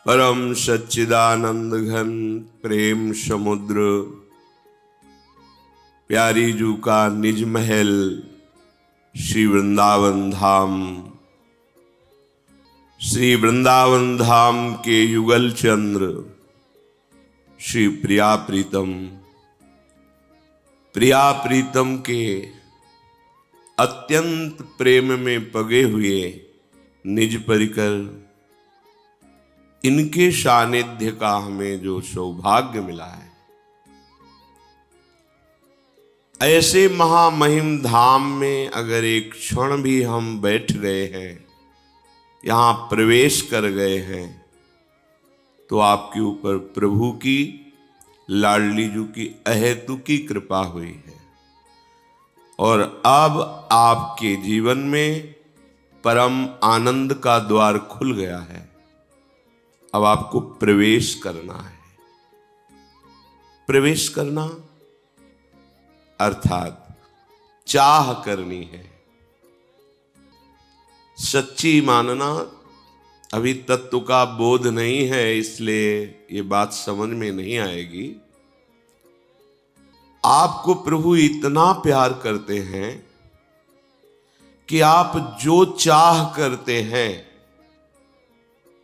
परम सच्चिदानंद घन प्रेम समुद्र, प्यारी जू का निज महल श्री वृंदावन धाम। श्री वृंदावन धाम के युगल चंद्र श्री प्रिया प्रीतम के अत्यंत प्रेम में पगे हुए निज परिकर, इनके सानिध्य का हमें जो सौभाग्य मिला है, ऐसे महामहिम धाम में अगर एक क्षण भी हम बैठ गए हैं, यहां प्रवेश कर गए हैं, तो आपके ऊपर प्रभु की लाडली जू की अहेतुकी कृपा हुई है और अब आपके जीवन में परम आनंद का द्वार खुल गया है। अब आपको प्रवेश करना है। प्रवेश करना अर्थात चाह करनी है। सच्ची मानना अभी तत्व का बोध नहीं है, इसलिए ये बात समझ में नहीं आएगी। आपको प्रभु इतना प्यार करते हैं कि आप जो चाह करते हैं,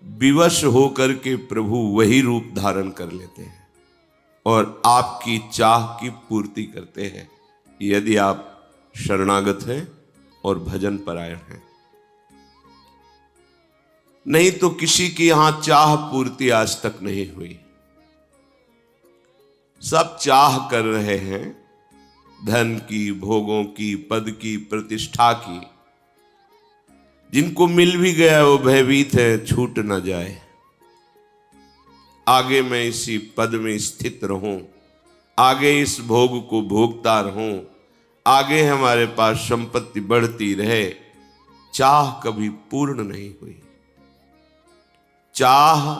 विवश होकर के प्रभु वही रूप धारण कर लेते हैं और आपकी चाह की पूर्ति करते हैं, यदि आप शरणागत हैं और भजन परायण हैं। नहीं तो किसी की यहां चाह पूर्ति आज तक नहीं हुई। सब चाह कर रहे हैं धन की, भोगों की, पद की, प्रतिष्ठा की। जिनको मिल भी गया वो भयभीत है छूट न जाए, आगे मैं इसी पद में स्थित रहूं, आगे इस भोग को भोगता रहूं, आगे हमारे पास संपत्ति बढ़ती रहे। चाह कभी पूर्ण नहीं हुई। चाह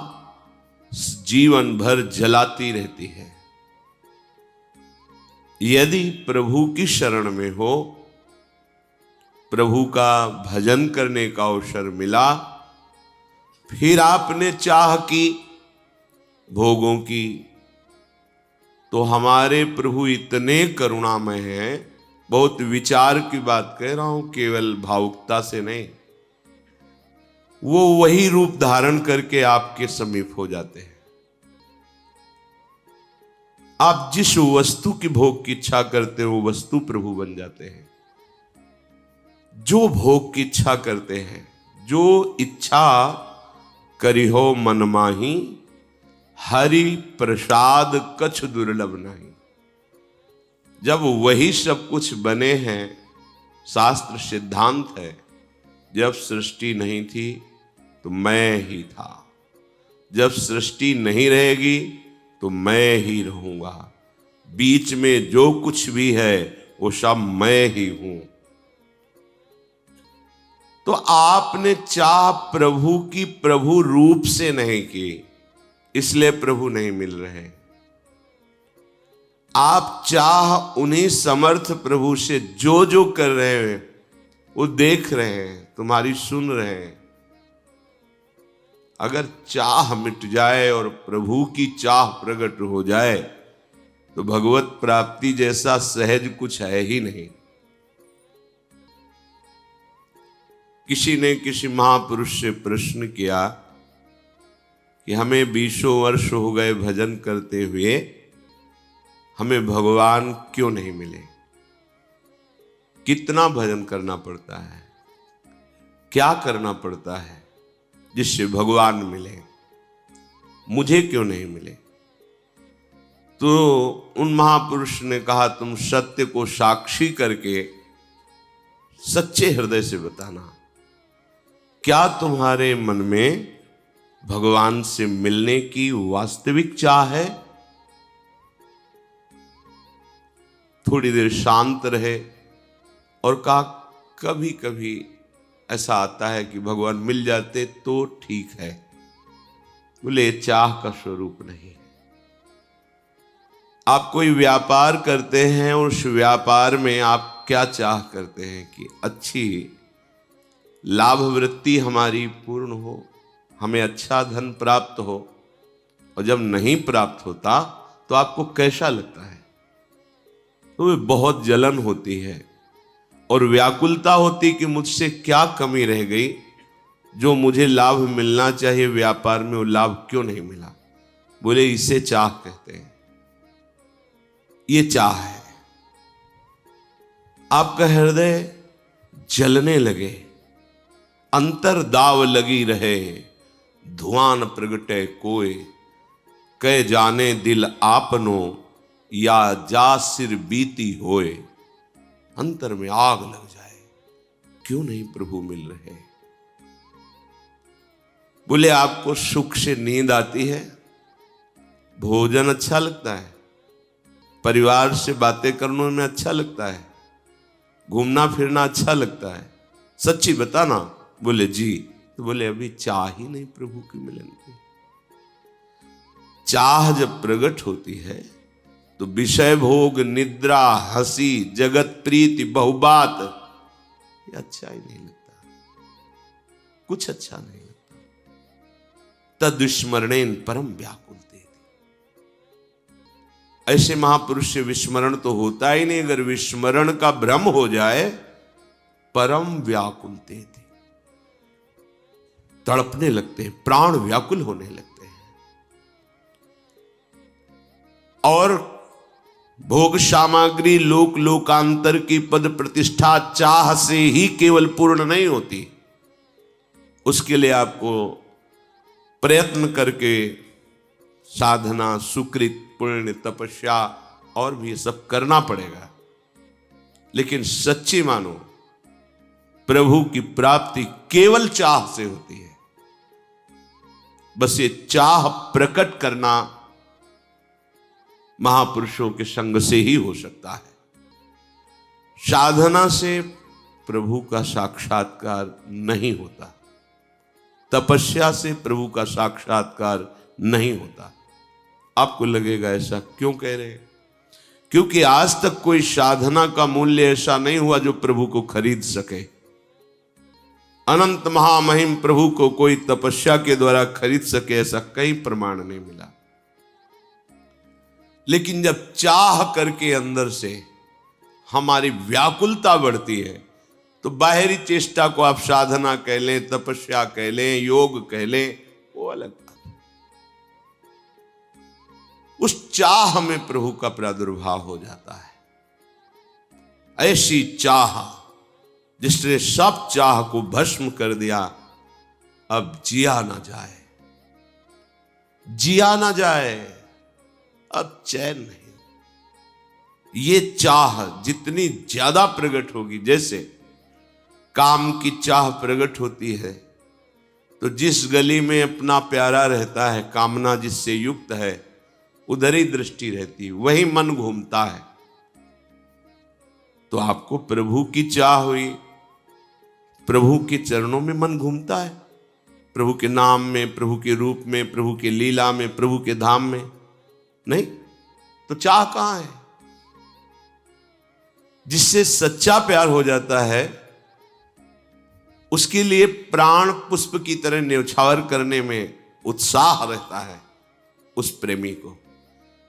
जीवन भर जलाती रहती है। यदि प्रभु की शरण में हो, प्रभु का भजन करने का अवसर मिला, फिर आपने चाह की भोगों की, तो हमारे प्रभु इतने करुणामय हैं। बहुत विचार की बात कह रहा हूं, केवल भावुकता से नहीं। वो वही रूप धारण करके आपके समीप हो जाते हैं। आप जिस वस्तु की भोग की इच्छा करते हो, वो वस्तु प्रभु बन जाते हैं। जो भोग की इच्छा करते हैं, जो इच्छा करी हो मन माही, हरि प्रसाद कछ दुर्लभ नहीं। जब वही सब कुछ बने हैं, शास्त्र सिद्धांत है, जब सृष्टि नहीं थी तो मैं ही था, जब सृष्टि नहीं रहेगी तो मैं ही रहूंगा, बीच में जो कुछ भी है वो सब मैं ही हूं। तो आपने चाह प्रभु की प्रभु रूप से नहीं की, इसलिए प्रभु नहीं मिल रहे। आप चाह उन्हीं समर्थ प्रभु से जो जो कर रहे हैं, वो देख रहे हैं, तुम्हारी सुन रहे हैं। अगर चाह मिट जाए और प्रभु की चाह प्रकट हो जाए, तो भगवत प्राप्ति जैसा सहज कुछ है ही नहीं। किसी ने किसी महापुरुष से प्रश्न किया कि हमें 20 वर्ष हो गए भजन करते हुए, हमें भगवान क्यों नहीं मिले? कितना भजन करना पड़ता है, क्या करना पड़ता है जिससे भगवान मिले, मुझे क्यों नहीं मिले? तो उन महापुरुष ने कहा, तुम सत्य को साक्षी करके सच्चे हृदय से बताना, क्या तुम्हारे मन में भगवान से मिलने की वास्तविक चाह है? थोड़ी देर शांत रहे और कहा, कभी कभी ऐसा आता है कि भगवान मिल जाते तो ठीक है। बोले, चाह का स्वरूप नहीं है। आप कोई व्यापार करते हैं, उस व्यापार में आप क्या चाह करते हैं कि अच्छी लाभ वृत्ति हमारी पूर्ण हो, हमें अच्छा धन प्राप्त हो और जब नहीं प्राप्त होता तो आपको कैसा लगता है? तो बहुत जलन होती है और व्याकुलता होती कि मुझसे क्या कमी रह गई, जो मुझे लाभ मिलना चाहिए व्यापार में वो लाभ क्यों नहीं मिला। बोले इसे चाह कहते हैं। ये चाह है। आपका हृदय जलने लगे, अंतर्दाव लगी रहे, धुआं प्रगटे कोय, कह जाने दिल आपनो या जा सिर बीती होए। अंतर में आग लग जाए, क्यों नहीं प्रभु मिल रहे। बोले आपको सुख से नींद आती है, भोजन अच्छा लगता है, परिवार से बातें करने में अच्छा लगता है, घूमना फिरना अच्छा लगता है, सच्ची बताना। बोले जी। तो बोले अभी चाह ही नहीं प्रभु की मिलन की। चाह जब प्रकट होती है तो विषय भोग, निद्रा, हंसी, जगत प्रीति, बहुबात, ये अच्छा ही नहीं लगता, कुछ अच्छा नहीं लगता। तद्विस्मरणेन परम व्याकुलते। ऐसे महापुरुष से विस्मरण तो होता ही नहीं। अगर विस्मरण का भ्रम हो जाए, परम व्याकुलते थे, तड़पने लगते हैं, प्राण व्याकुल होने लगते हैं। और भोग सामग्री, लोक लोकांतर की पद प्रतिष्ठा चाह से ही केवल पूर्ण नहीं होती, उसके लिए आपको प्रयत्न करके साधना, सुकृत, पुण्य, तपस्या और भी सब करना पड़ेगा। लेकिन सच्ची मानो प्रभु की प्राप्ति केवल चाह से होती है। बस ये चाह प्रकट करना महापुरुषों के संग से ही हो सकता है। साधना से प्रभु का साक्षात्कार नहीं होता, तपस्या से प्रभु का साक्षात्कार नहीं होता। आपको लगेगा ऐसा क्यों कह रहे हैं? क्योंकि आज तक कोई साधना का मूल्य ऐसा नहीं हुआ जो प्रभु को खरीद सके। अनंत महामहिम प्रभु को कोई तपस्या के द्वारा खरीद सके, ऐसा कहीं प्रमाण नहीं मिला। लेकिन जब चाह करके अंदर से हमारी व्याकुलता बढ़ती है तो बाहरी चेष्टा को आप साधना कह लें, तपस्या कह लें, योग कह लें, वो अलग बात है। उस चाह में प्रभु का प्रादुर्भाव हो जाता है। ऐसी चाह जिसने सब चाह को भस्म कर दिया, अब जिया ना जाए, जिया ना जाए, अब चैन नहीं। ये चाह जितनी ज्यादा प्रकट होगी, जैसे काम की चाह प्रकट होती है तो जिस गली में अपना प्यारा रहता है, कामना जिससे युक्त है, उधर ही दृष्टि रहती है, वही मन घूमता है। तो आपको प्रभु की चाह हुई, प्रभु के चरणों में मन घूमता है, प्रभु के नाम में, प्रभु के रूप में, प्रभु के लीला में, प्रभु के धाम में नहीं, तो चाह कहां है? जिससे सच्चा प्यार हो जाता है उसके लिए प्राण पुष्प की तरह न्यौछावर करने में उत्साह रहता है उस प्रेमी को,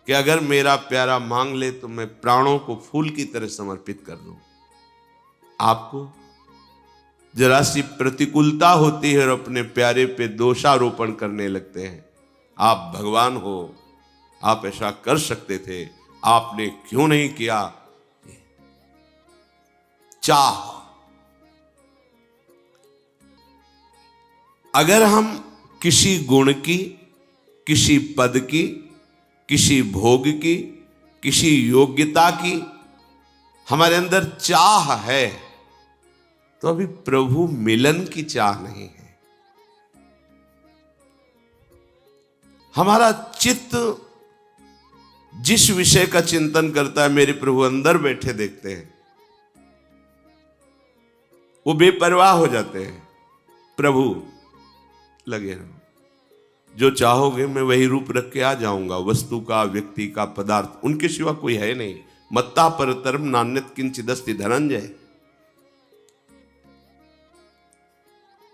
कि अगर मेरा प्यारा मांग ले तो मैं प्राणों को फूल की तरह समर्पित कर दूं। आपको जरा सी प्रतिकूलता होती है और अपने प्यारे पे दोषारोपण करने लगते हैं। आप भगवान हो, आप ऐसा कर सकते थे, आपने क्यों नहीं किया। चाह, अगर हम किसी गुण की, किसी पद की, किसी भोग की, किसी योग्यता की हमारे अंदर चाह है तो अभी प्रभु मिलन की चाह नहीं है। हमारा चित्त जिस विषय का चिंतन करता है, मेरे प्रभु अंदर बैठे देखते हैं, वो बेपरवाह हो जाते हैं। प्रभु लगे रहो, जो चाहोगे मैं वही रूप रख के आ जाऊंगा, वस्तु का, व्यक्ति का, पदार्थ, उनके सिवा कोई है नहीं। मत्ता परतरम नान्यत किंचिदस्ति धनंजय।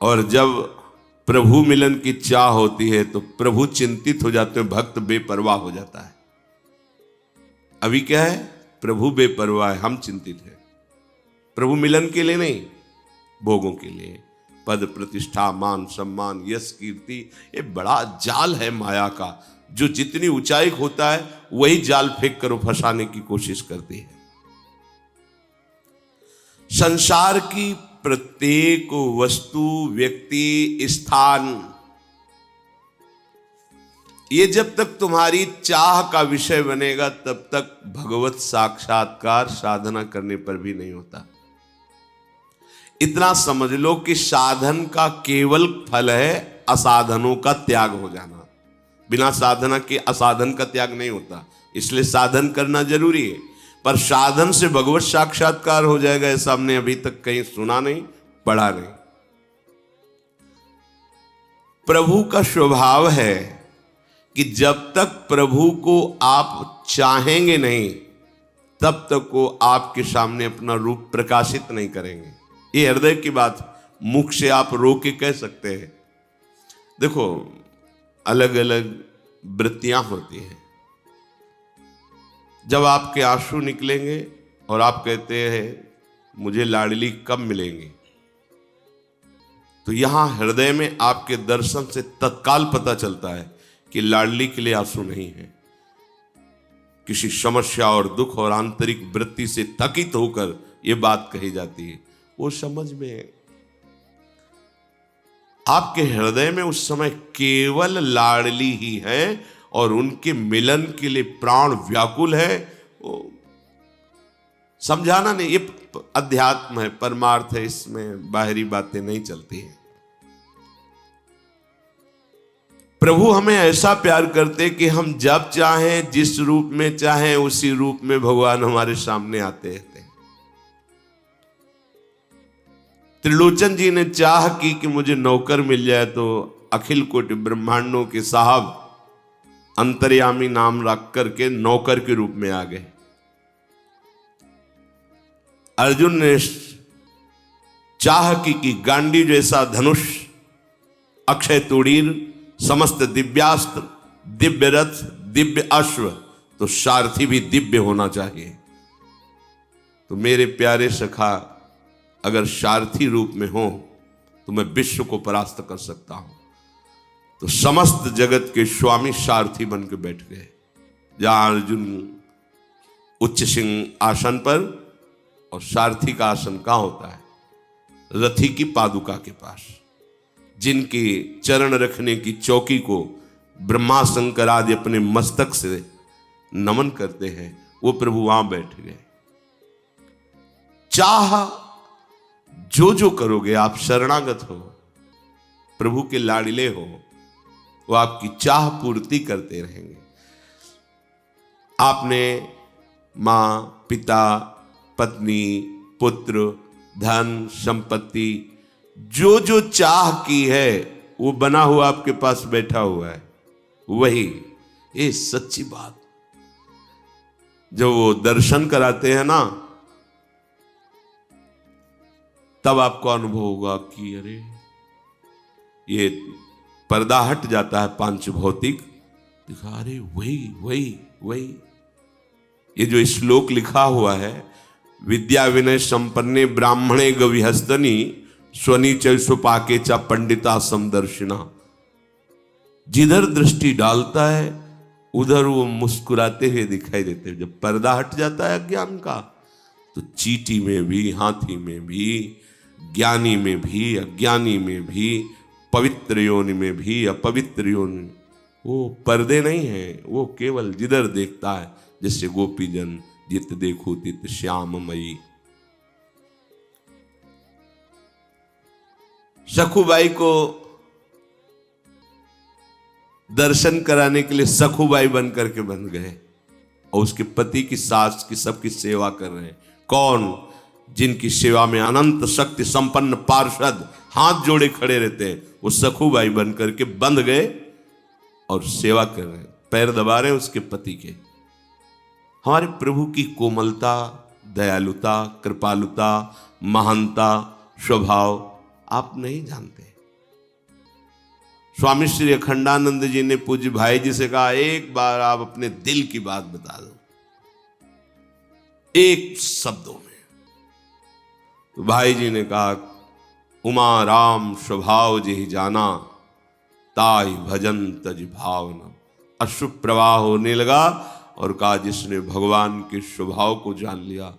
और जब प्रभु मिलन की चाह होती है तो प्रभु चिंतित हो जाते हैं, भक्त बेपरवाह हो जाता है। अभी क्या है, प्रभु बेपरवाह है, हम चिंतित हैं। प्रभु मिलन के लिए नहीं, भोगों के लिए, पद प्रतिष्ठा मान सम्मान यश कीर्ति, ये बड़ा जाल है माया का, जो जितनी ऊंचाई होता है वही जाल फेंक कर फंसाने की कोशिश करती है। संसार की प्रत्येक वस्तु, व्यक्ति, स्थान, ये जब तक तुम्हारी चाह का विषय बनेगा तब तक भगवत साक्षात्कार साधना करने पर भी नहीं होता। इतना समझ लो कि साधन का केवल फल है असाधनों का त्याग हो जाना। बिना साधना के असाधन का त्याग नहीं होता, इसलिए साधन करना जरूरी है। पर साधन से भगवत साक्षात्कार हो जाएगा ऐसा हमने अभी तक कहीं सुना नहीं, पढ़ा नहीं। प्रभु का स्वभाव है कि जब तक प्रभु को आप चाहेंगे नहीं तब तक वो आपके सामने अपना रूप प्रकाशित नहीं करेंगे। ये हृदय की बात, मुख से आप रो के कह सकते हैं। देखो, अलग अलग वृत्तियां होती हैं। जब आपके आंसू निकलेंगे और आप कहते हैं मुझे लाडली कब मिलेंगे, तो यहां हृदय में आपके दर्शन से तत्काल पता चलता है कि लाडली के लिए आंसू नहीं है। किसी समस्या और दुख और आंतरिक वृत्ति से थकित होकर यह बात कही जाती है। वो समझ में आपके हृदय में उस समय केवल लाडली ही है और उनके मिलन के लिए प्राण व्याकुल है। वो समझाना नहीं, ये अध्यात्म है, परमार्थ है, इसमें बाहरी बातें नहीं चलती हैं। प्रभु हमें ऐसा प्यार करते कि हम जब चाहें, जिस रूप में चाहें, उसी रूप में भगवान हमारे सामने आते रहते हैं। त्रिलोचन जी ने चाह की कि मुझे नौकर मिल जाए तो अखिल कोटि ब्रह्मांडों के साहब अंतर्यामी नाम रख करके नौकर के रूप में आ गए। अर्जुन ने चाह की कि गांडी जैसा धनुष, अक्षय तुड़ीर, समस्त दिव्यास्त्र, दिव्य रथ, दिव्य अश्व, तो सारथी भी दिव्य होना चाहिए। तो मेरे प्यारे सखा, अगर सारथी रूप में हो तो मैं विश्व को परास्त कर सकता हूं। तो समस्त जगत के स्वामी सारथी बन के बैठ गए। जहां अर्जुन उच्च सिंह आसन पर, और सारथी का आसन कहां होता है? रथी की पादुका के पास। जिनके चरण रखने की चौकी को ब्रह्मा शंकर आदि अपने मस्तक से नमन करते हैं, वो प्रभु वहां बैठ गए। चाह जो जो करोगे, आप शरणागत हो, प्रभु के लाडले हो, वो आपकी चाह पूर्ति करते रहेंगे। आपने मां, पिता, पत्नी, पुत्र, धन, संपत्ति, जो जो चाह की है वो बना हुआ आपके पास बैठा हुआ है। वही ये सच्ची बात। जब वो दर्शन कराते हैं ना, तब आपको अनुभव होगा कि अरे ये पर्दा हट जाता है पांच भौतिक, दिखा अरे वही वही वही। ये जो श्लोक लिखा हुआ है, विद्या विनय संपन्ने ब्राह्मणे गविहस्तनी स्वनीचय सुपाके चा पंडिता समदर्शिना। जिधर दृष्टि डालता है उधर वो मुस्कुराते हुए दिखाई देते हैं। जब पर्दा हट जाता है अज्ञान का, तो चींटी में भी, हाथी में भी, ज्ञानी में भी, अज्ञानी में भी, पवित्र योनि में भी, अपवित्र योनि, वो पर्दे नहीं हैं। वो केवल जिधर देखता है, जैसे गोपीजन जित देखो तित श्याममयी। सखुबाई को दर्शन कराने के लिए सखुबाई बन करके बन गए, और उसके पति की सास की सबकी सेवा कर रहे हैं। कौन? जिनकी सेवा में अनंत शक्ति संपन्न पार्षद हाथ जोड़े खड़े रहते हैं, वो सखुबाई बन करके बंध गए और सेवा कर रहे हैं, पैर दबा रहे हैं उसके पति के। हमारे प्रभु की कोमलता, दयालुता, कृपालुता, महानता, स्वभाव आप नहीं जानते। स्वामी श्री अखंडानंद जी ने पूज्य भाई जी से कहा, एक बार आप अपने दिल की बात बता दो, एक शब्दों में। तो भाई जी ने कहा, उमा राम स्वभाव जेहि जाना, ताई भजन तज भावना। अश्रु प्रवाह होने लगा और कहा, जिसने भगवान के स्वभाव को जान लिया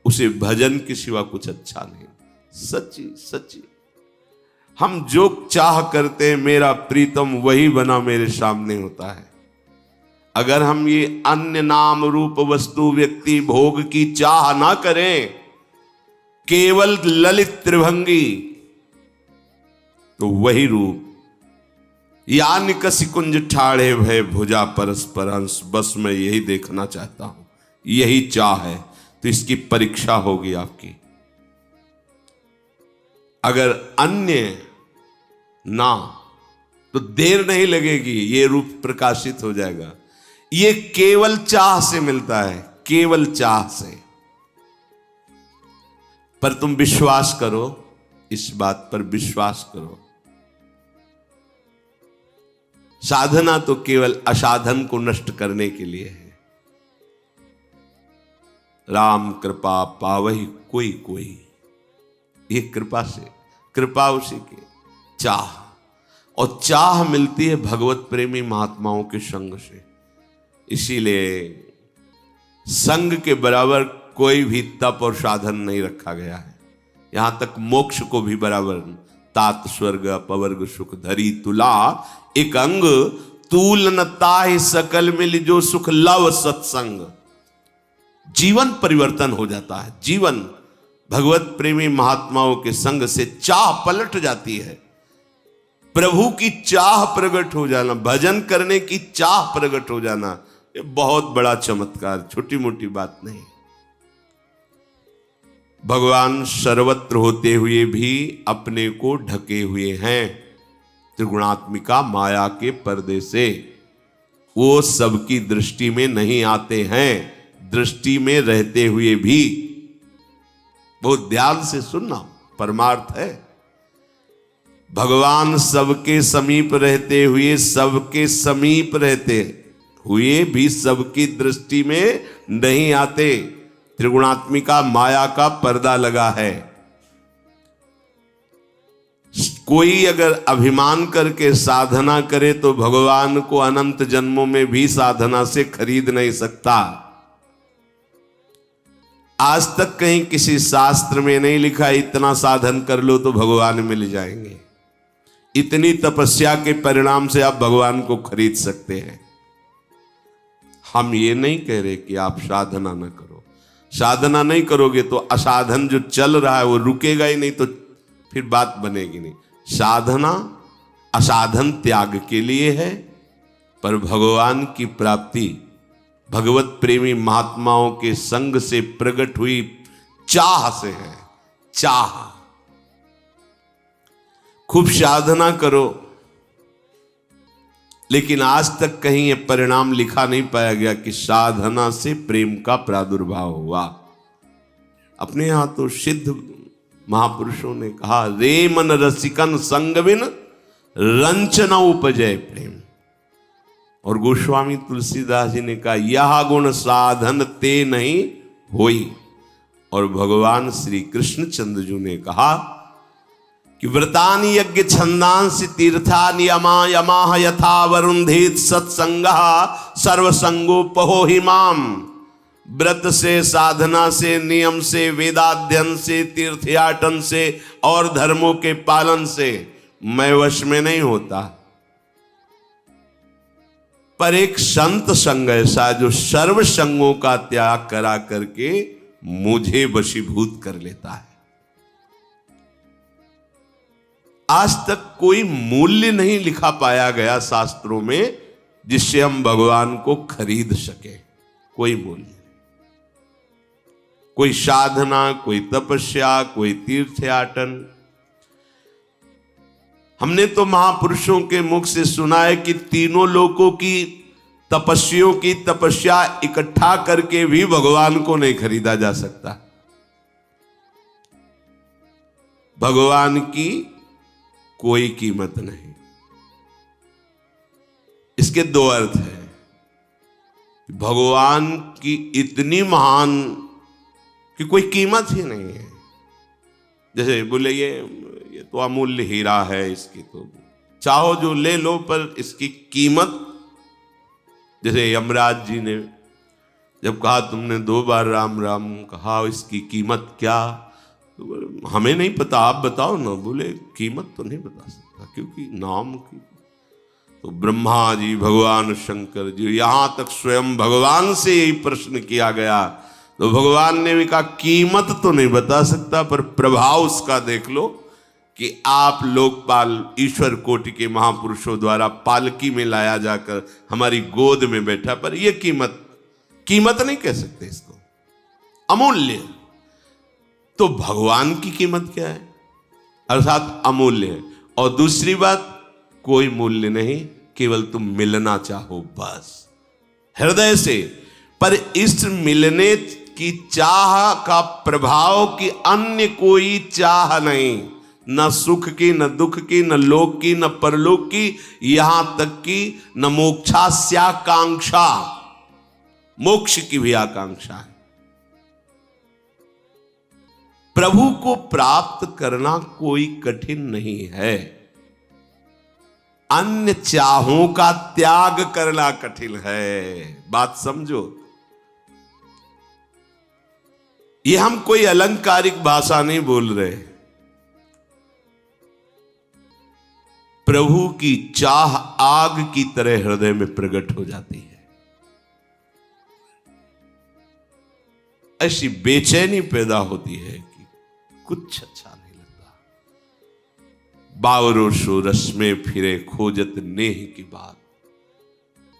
उसे भजन के सिवा कुछ अच्छा नहीं। सच्ची सच्ची, हम जो चाह करते हैं, मेरा प्रीतम वही बना मेरे सामने होता है। अगर हम ये अन्य नाम रूप वस्तु व्यक्ति भोग की चाह ना करें, केवल ललित त्रिभंगी, तो वही रूप यान कसी कुंज ठाड़े भय भुजा परस्पर हंस, बस मैं यही देखना चाहता हूं, यही चाह है। तो इसकी परीक्षा होगी आपकी। अगर अन्य ना, तो देर नहीं लगेगी, ये रूप प्रकाशित हो जाएगा। ये केवल चाह से मिलता है, केवल चाह से। पर तुम विश्वास करो, इस बात पर विश्वास करो, साधना तो केवल असाधन को नष्ट करने के लिए है। राम कृपा पावही कोई कोई, ये कृपा से, कृपा उसी की चाह, और चाह मिलती है भगवत प्रेमी महात्माओं के संग से। इसीलिए संग के बराबर कोई भी तप और साधन नहीं रखा गया है। यहां तक मोक्ष को भी बराबर, तात स्वर्ग अपवर्ग सुख धरी तुला, एक अंग तूल न ताहि सकल मिल, जो सुख लव सत्संग। जीवन परिवर्तन हो जाता है। जीवन भगवत प्रेमी महात्माओं के संग से चाह पलट जाती है। प्रभु की चाह प्रकट हो जाना, भजन करने की चाह प्रकट हो जाना, ये बहुत बड़ा चमत्कार, छोटी मोटी बात नहीं। भगवान सर्वत्र होते हुए भी अपने को ढके हुए हैं त्रिगुणात्मिका माया के पर्दे से। वो सबकी दृष्टि में नहीं आते हैं, दृष्टि में रहते हुए भी। बहुत ध्यान से सुनना, परमार्थ है। भगवान सबके समीप रहते हुए, सबके समीप रहते हुए भी सबकी दृष्टि में नहीं आते। त्रिगुणात्मिका माया का पर्दा लगा है। कोई अगर अभिमान करके साधना करे तो भगवान को अनंत जन्मों में भी साधना से खरीद नहीं सकता। आज तक कहीं किसी शास्त्र में नहीं लिखा इतना साधन कर लो तो भगवान मिल जाएंगे। इतनी तपस्या के परिणाम से आप भगवान को खरीद सकते हैं। हम ये नहीं कह रहे कि आप साधना न करो। साधना नहीं करोगे तो असाधन जो चल रहा है वो रुकेगा ही नहीं, तो फिर बात बनेगी नहीं। साधना असाधन त्याग के लिए है, पर भगवान की प्राप्ति भगवत प्रेमी महात्माओं के संग से प्रकट हुई चाह से है। चाह, खूब साधना करो, लेकिन आज तक कहीं यह परिणाम लिखा नहीं पाया गया कि साधना से प्रेम का प्रादुर्भाव हुआ। अपने यहां तो सिद्ध महापुरुषों ने कहा, रे मन रसिकन संग बिन रंच न उपजय प्रेम। और गोस्वामी तुलसीदास जी ने कहा, यह गुण साधन ते नहीं होई। और भगवान श्री कृष्ण चंद्र ने कहा कि व्रतानि यज्ञ छंदांसि तीर्थानि यमा यमाह यथा वरुंधेत सत्संगः सर्वसंगोपहो हिमाम। व्रत से, साधना से, नियम से, वेदाध्ययन से, तीर्थयाटन से और धर्मों के पालन से मैं वश में नहीं होता, पर एक संत संग ऐसा जो सर्व संगों का त्याग करा करके मुझे वशीभूत कर लेता है। आज तक कोई मूल्य नहीं लिखा पाया गया शास्त्रों में जिससे हम भगवान को खरीद सके। कोई मूल्य नहीं। कोई साधना, कोई तपस्या, कोई तीर्थयाटन। हमने तो महापुरुषों के मुख से सुना है कि तीनों लोकों की तपस्वियों की तपस्या इकट्ठा करके भी भगवान को नहीं खरीदा जा सकता। भगवान की कोई कीमत नहीं। इसके दो अर्थ हैं। भगवान की इतनी महान कि कोई कीमत ही नहीं है। जैसे बोले ये तो अमूल्य हीरा है, इसकी तो चाहो जो ले लो, पर इसकी कीमत, जैसे यमराज जी ने जब कहा तुमने 2 बार राम राम कहा, इसकी कीमत क्या? तो हमें नहीं पता, आप बताओ ना। बोले कीमत तो नहीं बता सकता, क्योंकि नाम की। तो ब्रह्मा जी, भगवान शंकर जी, यहां तक स्वयं भगवान से यही प्रश्न किया गया, तो भगवान ने भी कहा कीमत तो नहीं बता सकता, पर प्रभाव उसका देख लो कि आप लोकपाल ईश्वर कोटि के महापुरुषों द्वारा पालकी में लाया जाकर हमारी गोद में बैठा, पर यह कीमत नहीं कह सकते इसको, अमूल्य। तो भगवान की कीमत क्या है? अर्थात अमूल्य है। और दूसरी बात, कोई मूल्य नहीं, केवल तुम मिलना चाहो बस हृदय से। पर इस मिलने की चाह का प्रभाव की अन्य कोई चाह नहीं, न सुख की, न दुख की, न लोक की, न परलोक की, यहां तक कि न मोक्षास्याकांक्षा, मोक्ष की भी आकांक्षा है। प्रभु को प्राप्त करना कोई कठिन नहीं है, अन्य चाहों का त्याग करना कठिन है। बात समझो, ये हम कोई अलंकारिक भाषा नहीं बोल रहे। प्रभु की चाह आग की तरह हृदय में प्रकट हो जाती है। ऐसी बेचैनी पैदा होती है कि कुछ अच्छा नहीं लगता। बावरो सो रस में फिरे खोजत नेह की बात।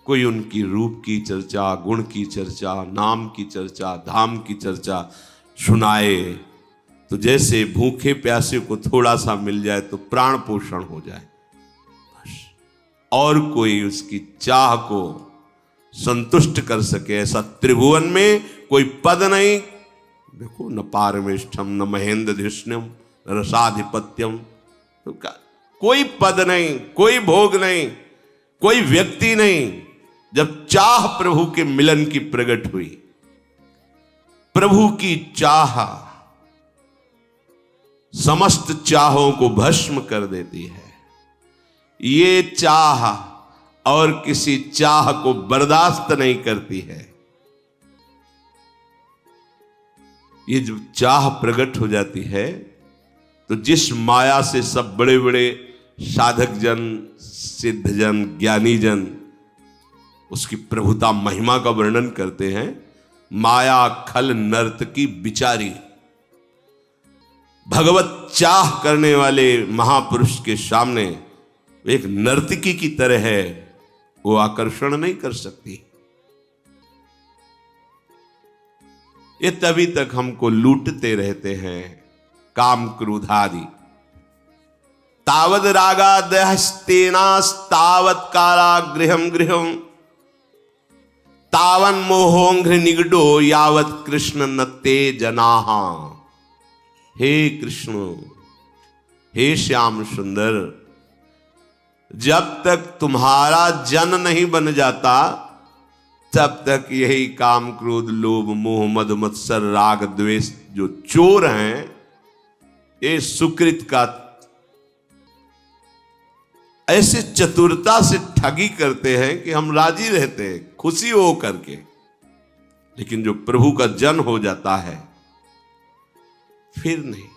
कोई उनकी रूप की चर्चा, गुण की चर्चा, नाम की चर्चा, धाम की चर्चा सुनाए तो जैसे भूखे प्यासे को थोड़ा सा मिल जाए तो प्राण पोषण हो जाए, बस। और कोई उसकी चाह को संतुष्ट कर सके ऐसा त्रिभुवन में कोई पद नहीं। देखो, न पारमेष्ठम, न महेंद्र धिष्ण्यम, न रसाधिपत्यम, तो कोई पद नहीं, कोई भोग नहीं, कोई व्यक्ति नहीं। जब चाह प्रभु के मिलन की प्रकट हुई, प्रभु की चाह समस्त चाहों को भस्म कर देती है। ये चाह और किसी चाह को बर्दाश्त नहीं करती है। ये जब चाह प्रकट हो जाती है तो जिस माया से सब बड़े बड़े साधक जन, सिद्ध जन, ज्ञानी जन उसकी प्रभुता महिमा का वर्णन करते हैं, माया खल नर्तकी बिचारी, भगवत चाह करने वाले महापुरुष के सामने एक नर्तकी की तरह है, वो आकर्षण नहीं कर सकती। ये तभी तक हमको लूटते रहते हैं, काम क्रोध आदि। तावद रागा दहस्तेनास्तावत कारागृहम गृहम तावन मोहोंघ्र निगडो यावत कृष्ण नते जनाहा। हे कृष्ण, हे श्याम सुंदर, जब तक तुम्हारा जन नहीं बन जाता तब तक यही काम क्रोध लोभ मोह मद मत्सर राग द्वेष जो चोर हैं, ये सुकृत का ऐसे चतुरता से ठगी करते हैं कि हम राजी रहते हैं खुशी हो करके। लेकिन जो प्रभु का जन हो जाता है फिर नहीं।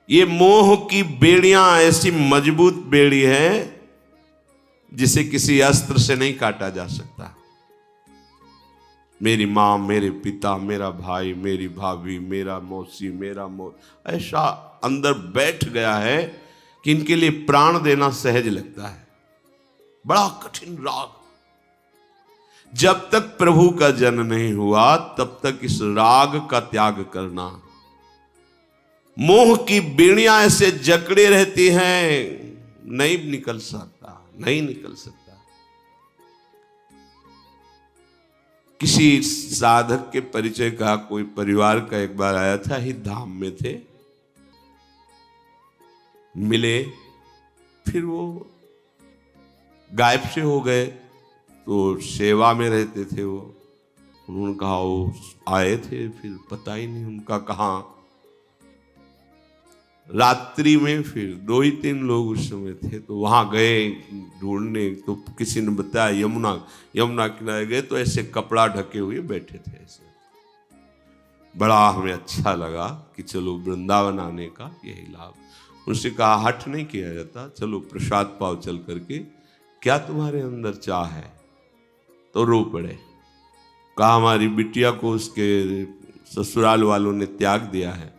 ये मोह की बेड़ियां ऐसी मजबूत बेड़ी है जिसे किसी अस्त्र से नहीं काटा जा सकता। मेरी माँ, मेरे पिता, मेरा भाई, मेरी भाभी, मेरा मौसी, मेरा ऐसा अंदर बैठ गया है कि इनके लिए प्राण देना सहज लगता है। बड़ा कठिन राग। जब तक प्रभु का जन नहीं हुआ तब तक इस राग का त्याग करना। मोह की बेड़ियां ऐसे जकड़े रहती हैं, नहीं निकल सकता, नहीं निकल सकता। किसी साधक के परिचय का कोई परिवार का एक बार आया था, ही धाम में थे, मिले, फिर वो गायब से हो गए। तो सेवा में रहते थे वो, उन्होंने कहा वो आए थे, फिर पता ही नहीं उनका कहाँ। रात्रि में फिर 2 ही 3 लोग उस समय थे, तो वहां गए ढूंढने। तो किसी ने बताया यमुना किनारे गए तो ऐसे कपड़ा ढके हुए बैठे थे ऐसे। बड़ा हमें अच्छा लगा कि चलो वृंदावन आने का यही लाभ। उनसे कहा हठ नहीं किया जाता, चलो प्रसाद पाव चल करके, क्या तुम्हारे अंदर चाह है? तो रो पड़े। कहा हमारी बिटिया को उसके ससुराल वालों ने त्याग दिया है,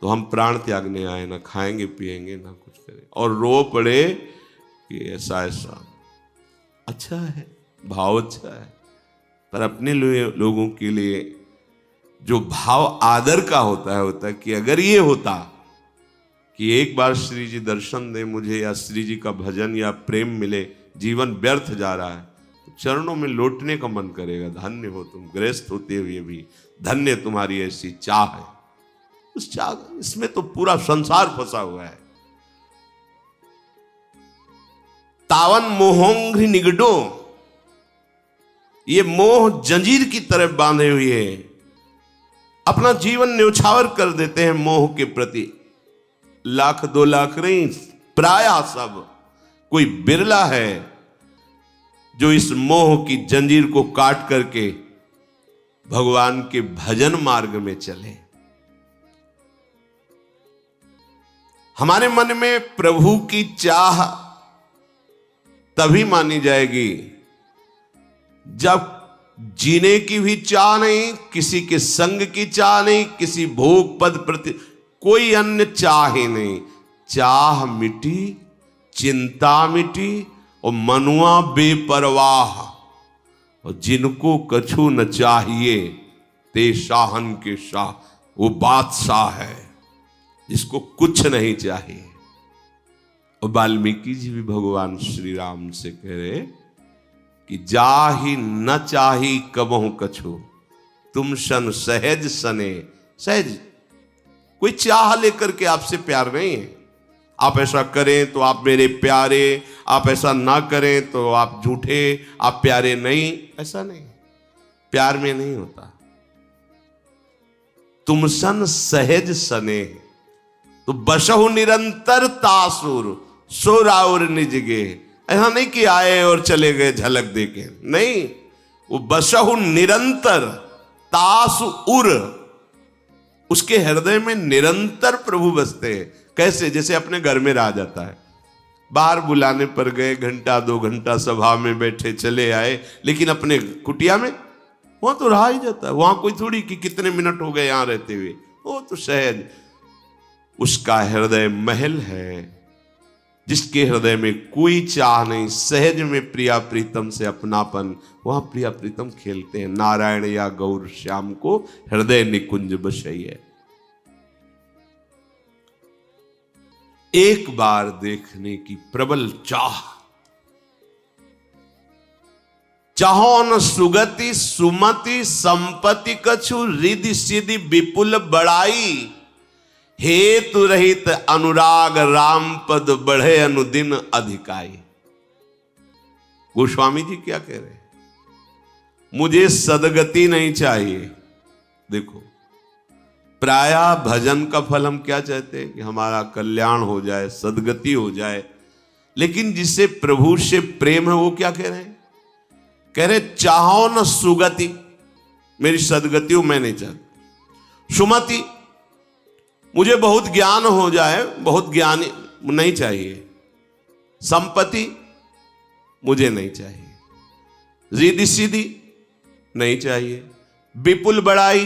तो हम प्राण त्यागने आए, ना खाएंगे पिएंगे ना कुछ करें। और रो पड़े कि ऐसा ऐसा। अच्छा है, भाव अच्छा है, पर अपने लोगों के लिए जो भाव आदर का होता है कि अगर ये होता कि एक बार श्री जी दर्शन दे मुझे, या श्री जी का भजन या प्रेम मिले, जीवन व्यर्थ जा रहा है, तो चरणों में लौटने का मन करेगा। धन्य हो तुम, गृहस्थ होते हुए भी धन्य तुम्हारी ऐसी चाह है। उस चाह, इसमें तो पूरा संसार फंसा हुआ है। तावन मोहोंघ्रि निगडो, ये मोह जंजीर की तरफ बांधे हुए अपना जीवन न्यौछावर कर देते हैं मोह के प्रति। 1,00,000 2 लाख नहीं, प्रायः सब, कोई बिरला है जो इस मोह की जंजीर को काट करके भगवान के भजन मार्ग में चले। हमारे मन में प्रभु की चाह तभी मानी जाएगी जब जीने की भी चाह नहीं, किसी के संग की चाह नहीं, किसी भोग पद प्रति कोई अन्य चाह ही नहीं। चाह मिटी, चिंता मिटी, और मनुआ बेपरवाह। और जिनको कछु न चाहिए ते शाहन के शाह, वो बादशाह है जिसको कुछ नहीं चाहिए। और वाल्मीकि जी भी भगवान श्री राम से कह रहे कि जाहि न चाही कबहु कछु, तुम सन सहज सने। सहज, कोई चाह लेकर के आपसे प्यार नहीं है। आप ऐसा करें तो आप मेरे प्यारे, आप ऐसा ना करें तो आप झूठे, आप प्यारे नहीं, ऐसा नहीं। प्यार में नहीं होता। तुम सन सहज सने, तो बसहु निरंतर तासुर, सो राउर निज गे। ऐसा नहीं कि आए और चले गए झलक देके, नहीं। वो बसहु निरंतर तास उर, उसके हृदय में निरंतर प्रभु बसते हैं। कैसे? जैसे अपने घर में रह जाता है, बाहर बुलाने पर गए, घंटा 2 घंटा सभा में बैठे, चले आए, लेकिन अपने कुटिया में वहां तो रहा ही जाता है। वहां कोई थोड़ी कि कितने मिनट हो गए यहां रहते हुए, वो तो सहज। उसका हृदय महल है, जिसके हृदय में कोई चाह नहीं, सहज में प्रिया प्रीतम से अपनापन, वहां प्रिया प्रीतम खेलते हैं। नारायण या गौर श्याम को हृदय निकुंज बसैये। एक बार देखने की प्रबल चाह, चाहो न सुगति सुमति संपत्ति कछु, रिधि सिद्धि विपुल बड़ाई, हेतु रहित अनुराग राम पद बढ़े अनुदिन अधिकाई। गोस्वामी जी क्या कह रहे हैं? मुझे सदगति नहीं चाहिए। देखो, प्रायः भजन का फल हम क्या चाहते हैं कि हमारा कल्याण हो जाए, सदगति हो जाए। लेकिन जिससे प्रभु से प्रेम है वो क्या कह रहे हैं? कह रहे चाहो न सुगति, मेरी सदगति हो, मैं नहीं चाहता। सुमति, मुझे बहुत ज्ञान हो जाए, बहुत ज्ञानी नहीं चाहिए। संपत्ति मुझे नहीं चाहिए। रिद्धि सिद्धि नहीं चाहिए। विपुल बड़ाई,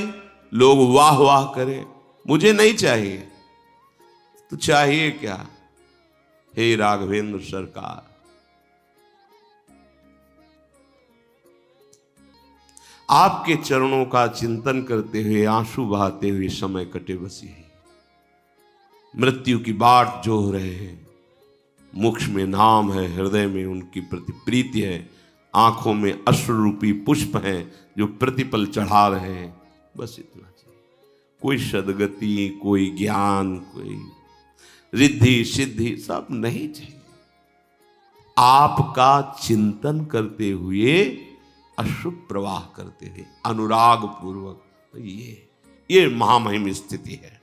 लोग वाह वाह करें, मुझे नहीं चाहिए। तो चाहिए क्या? हे राघवेंद्र सरकार, आपके चरणों का चिंतन करते हुए, आंसू बहाते हुए समय कटे बसी है। मृत्यु की बाट जो हो रहे हैं, मुख में नाम है, हृदय में उनकी प्रति प्रीति है, आंखों में अश्रु रूपी पुष्प हैं जो प्रतिपल चढ़ा रहे हैं। बस इतना चाहिए। कोई सदगति, कोई ज्ञान, कोई रिद्धि सिद्धि सब नहीं चाहिए। आपका चिंतन करते हुए अश्रु प्रवाह करते रहे अनुराग पूर्वक। तो ये महामहिम स्थिति है।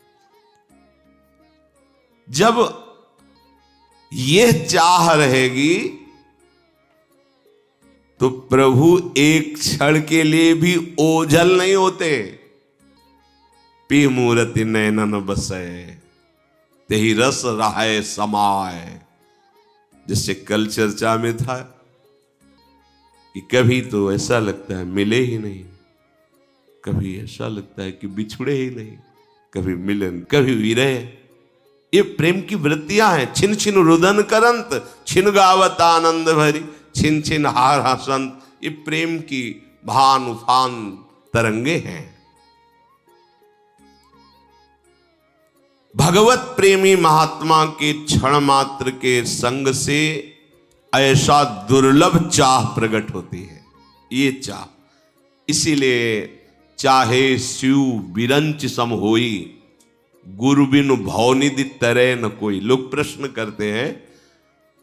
जब यह चाह रहेगी तो प्रभु एक क्षण के लिए भी ओझल नहीं होते। पी मूर्ति नैनन बसे तेहि रस रहाय समाय। जिससे कल चर्चा में था कि कभी तो ऐसा लगता है मिले ही नहीं, कभी ऐसा लगता है कि बिछुड़े ही नहीं, कभी मिलन कभी विरह। ये प्रेम की वृत्तियां हैं। छिन छिन रुदन करंत छिन गावत आनंद भरी छिन छिन हार हसंत। ये प्रेम की भान उफान तरंगे हैं। भगवत प्रेमी महात्मा के क्षण मात्र के संग से ऐसा दुर्लभ चाह प्रकट होती है। ये चाह इसीलिए चाहे शिव बिरंच सम होई गुरु बिनु भवनिधि तरे न कोई। लोग प्रश्न करते हैं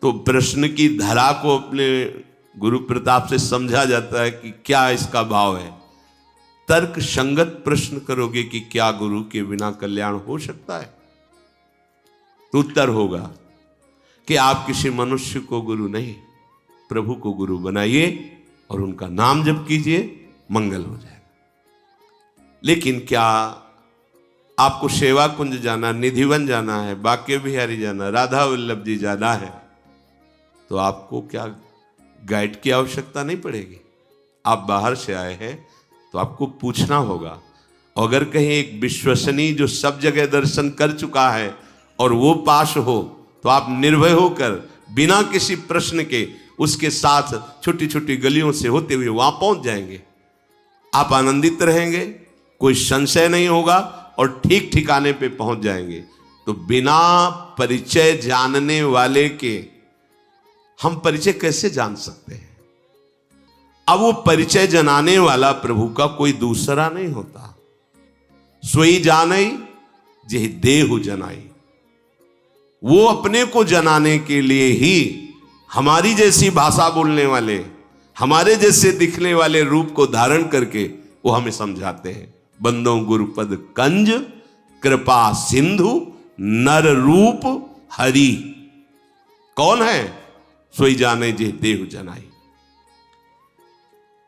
तो प्रश्न की धरा को अपने गुरु प्रताप से समझा जाता है कि क्या इसका भाव है। तर्क संगत प्रश्न करोगे कि क्या गुरु के बिना कल्याण हो सकता है, तो उत्तर होगा कि आप किसी मनुष्य को गुरु नहीं प्रभु को गुरु बनाइए और उनका नाम जप कीजिए, मंगल हो जाएगा। लेकिन क्या आपको सेवा कुंज जाना, निधिवन जाना है, बाके बिहारी जाना, राधा वल्लभ जी जाना है, तो आपको क्या गाइड की आवश्यकता नहीं पड़ेगी। आप बाहर से आए हैं तो आपको पूछना होगा। अगर कहीं एक विश्वसनीय जो सब जगह दर्शन कर चुका है और वो पास हो तो आप निर्भय होकर बिना किसी प्रश्न के उसके साथ छोटी छोटी गलियों से होते हुए वहां पहुंच जाएंगे। आप आनंदित रहेंगे, कोई संशय नहीं होगा और ठीक ठिकाने पे पहुंच जाएंगे। तो बिना परिचय जानने वाले के हम परिचय कैसे जान सकते हैं। अब वो परिचय जनाने वाला प्रभु का कोई दूसरा नहीं होता। सोई जानई जे देहु जनाई। वो अपने को जनाने के लिए ही हमारी जैसी भाषा बोलने वाले, हमारे जैसे दिखने वाले रूप को धारण करके वो हमें समझाते हैं। बंदो गुरुपद कंज कृपा सिंधु नर रूप हरि। कौन है? सोई जाने जे देहु जनाई।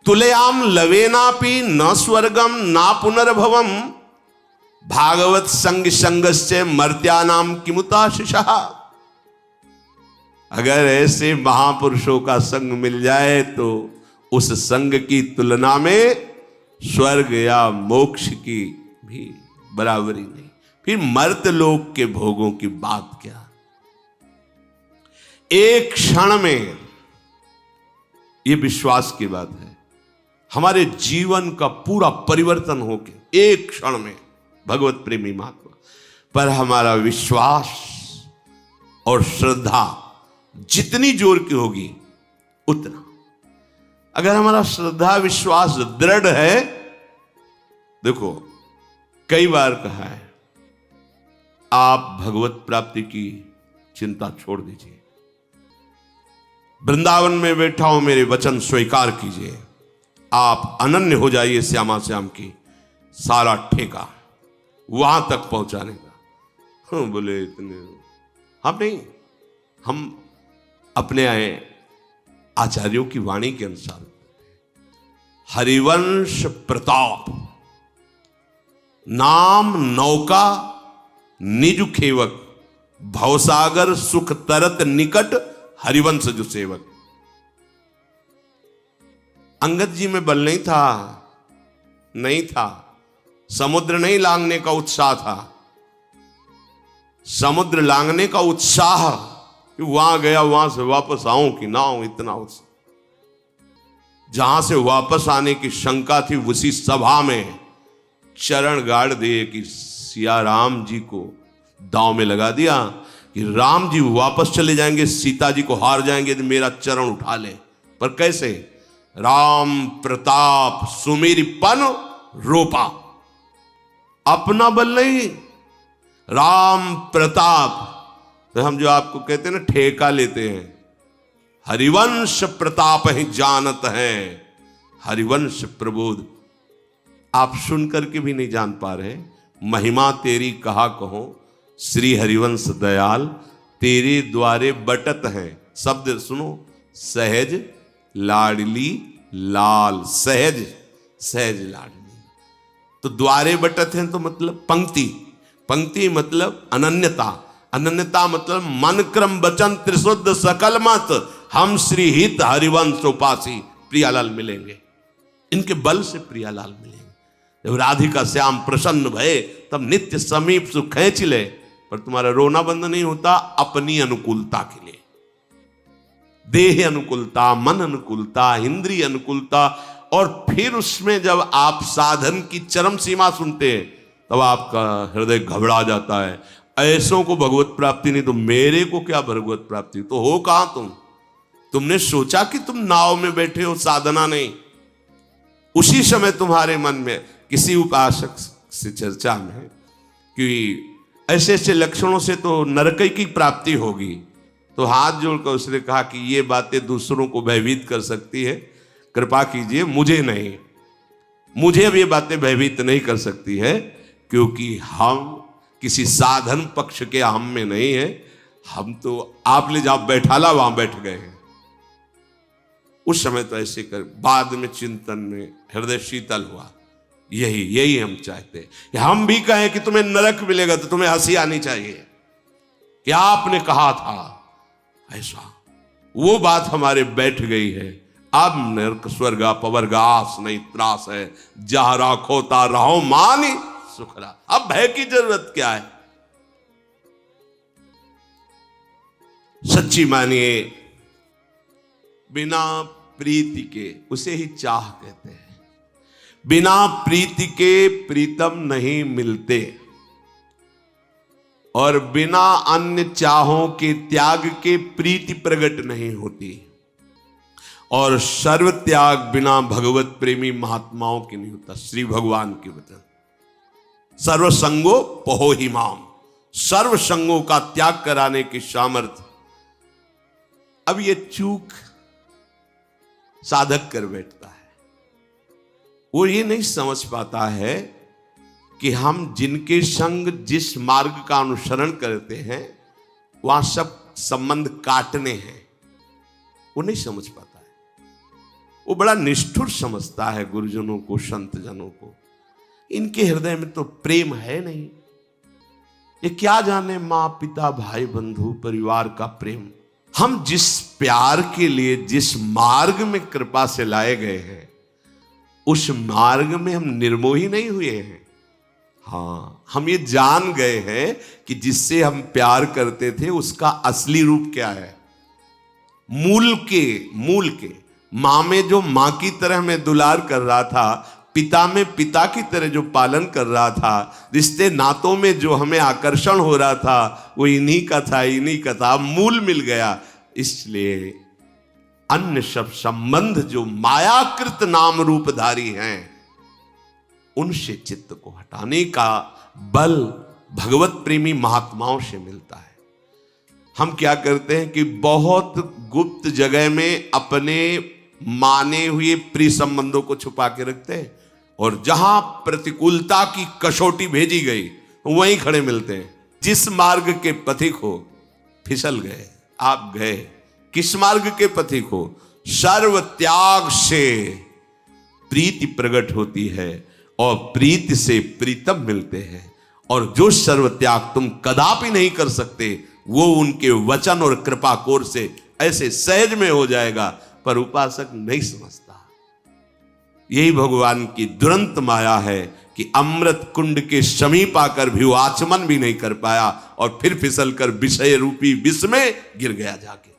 तुलयाम लवेनापि न स्वर्गम ना पुनर्भवम भागवत संग संगस्य मर्त्यानाम किमुताशिषः। अगर ऐसे महापुरुषों का संग मिल जाए तो उस संग की तुलना में स्वर्ग या मोक्ष की भी बराबरी नहीं। फिर मर्त लोक के भोगों की बात क्या। एक क्षण में, यह विश्वास की बात है, हमारे जीवन का पूरा परिवर्तन होके एक क्षण में भगवत प्रेमी महात्मा पर हमारा विश्वास और श्रद्धा जितनी जोर की होगी उतना। अगर हमारा श्रद्धा विश्वास दृढ़ है, देखो कई बार कहा है आप भगवत प्राप्ति की चिंता छोड़ दीजिए, वृंदावन में बैठा हूं, मेरे वचन स्वीकार कीजिए, आप अनन्य हो जाइए श्यामा श्याम की। सारा ठेका वहां तक पहुंचाने का। बोले इतने हम नहीं, हम अपने आचार्यों की वाणी के अनुसार हरिवंश प्रताप नाम नौका निज खेवक भवसागर सुख तरत निकट हरिवंश जो सेवक। अंगद जी में बल नहीं था, समुद्र नहीं लांघने का उत्साह था। समुद्र लांघने का उत्साह कि वहां गया वहां से वापस आऊं कि ना आऊं, इतना उत्साह। जहां से वापस आने की शंका थी उसी सभा में चरण गाड़ दिए कि सिया राम जी को दांव में लगा दिया कि राम जी वापस चले जाएंगे, सीता जी को हार जाएंगे तो मेरा चरण उठा ले। पर कैसे? राम प्रताप सुमेरीपन रोपा, अपना बल नहीं, राम प्रताप। तो हम जो आपको कहते हैं ना ठेका लेते हैं, हरिवंश प्रताप ही जानत हैं। हरिवंश प्रबोध आप सुनकर के भी नहीं जान पा रहे। महिमा तेरी कहा कहो, श्री हरिवंश दयाल तेरे द्वारे बटत हैं। शब्द सुनो, सहज लाडली लाल, सहज सहज लाडली। तो द्वारे बटत हैं तो मतलब पंक्ति, पंक्ति मतलब अनन्यता, अनन्यता मतलब मन क्रम वचन त्रिशुद्ध सकल मत, हम श्री हित हरिवंश उपासी प्रियालाल मिलेंगे। इनके बल से प्रियालाल मिलेंगे। जब राधिका श्याम प्रसन्न भये तब नित्य समीप सुख खींच ले, पर तुम्हारा रोना बंद नहीं होता अपनी अनुकूलता के लिए। देह अनुकूलता, मन अनुकूलता, इंद्रिय अनुकूलता, और फिर उसमें जब आप साधन की चरम सीमा सुनते हैं तब आपका हृदय घबरा जाता है। ऐसों को भगवत प्राप्ति नहीं तो मेरे को क्या भगवत प्राप्ति? तो हो कहां तुम? तुमने सोचा कि तुम नाव में बैठे हो, साधना नहीं। उसी समय तुम्हारे मन में किसी उपासक से चर्चा में कि ऐसे ऐसे लक्षणों से तो नरक की प्राप्ति होगी, तो हाथ जोड़कर उसने कहा कि ये बातें दूसरों को भयभीत कर सकती है, कृपा कीजिए मुझे नहीं, मुझे अब ये बातें भयभीत नहीं कर सकती है, क्योंकि हम किसी साधन पक्ष के हम में नहीं है। हम तो आप ले जहां बैठाला वहां बैठ गए हैं। उस समय तो ऐसे कर, बाद में चिंतन में हृदय शीतल हुआ। यही यही हम चाहते हैं। हम भी कहें कि तुम्हें नरक मिलेगा तो तुम्हें हंसी आनी चाहिए कि आपने कहा था ऐसा। वो बात हमारे बैठ गई है। अब नरक स्वर्ग पवर्ग आस नहीं त्रास है, जहां राखोता रहो मानी सुखरा। अब भय की जरूरत क्या है? सच्ची मानिए, बिना प्रीति के, उसे ही चाह कहते हैं, बिना प्रीति के प्रीतम नहीं मिलते, और बिना अन्य चाहों के त्याग के प्रीति प्रकट नहीं होती, और सर्व त्याग बिना भगवत प्रेमी महात्माओं के नहीं होता। श्री भगवान के वचन, सर्व संगो पहो ही माम, सर्व संगों का त्याग कराने की सामर्थ्य। अब ये चूक साधक कर बैठता है। वो ये नहीं समझ पाता है कि हम जिनके संग जिस मार्ग का अनुसरण करते हैं वहां सब संबंध काटने हैं। वो नहीं समझ पाता है। वो बड़ा निष्ठुर समझता है गुरुजनों को, संत जनों को। इनके हृदय में तो प्रेम है नहीं। ये क्या जाने मां पिता भाई बंधु परिवार का प्रेम। हम जिस प्यार के लिए जिस मार्ग में कृपा से लाए गए हैं उस मार्ग में हम निर्मोही नहीं हुए हैं। हाँ, हम ये जान गए हैं कि जिससे हम प्यार करते थे उसका असली रूप क्या है। मूल के मां में जो मां की तरह में दुलार कर रहा था, पिता में पिता की तरह जो पालन कर रहा था, रिश्ते नातों में जो हमें आकर्षण हो रहा था वो इन्हीं का था, इन्हीं का था। मूल मिल गया। इसलिए अन्य सब संबंध जो मायाकृत नाम रूपधारी हैं उनसे चित्त को हटाने का बल भगवत प्रेमी महात्माओं से मिलता है। हम क्या करते हैं कि बहुत गुप्त जगह में अपने माने हुए प्रिय संबंधों को छुपा के रखते हैं, और जहां प्रतिकूलता की कसौटी भेजी गई वहीं खड़े मिलते हैं। जिस मार्ग के पथिक हो फिसल गए, आप गए। किस मार्ग के पथिक हो? सर्व त्याग से प्रीति प्रकट होती है और प्रीति से प्रीतम मिलते हैं, और जो सर्व त्याग तुम कदापि नहीं कर सकते वो उनके वचन और कृपा कोर से ऐसे सहज में हो जाएगा। पर उपासक नहीं समझता। यही भगवान की दुरंत माया है कि अमृत कुंड के समीप आकर भी वो आचमन भी नहीं कर पाया और फिर फिसल कर विषय रूपी विष में गिर गया जाके।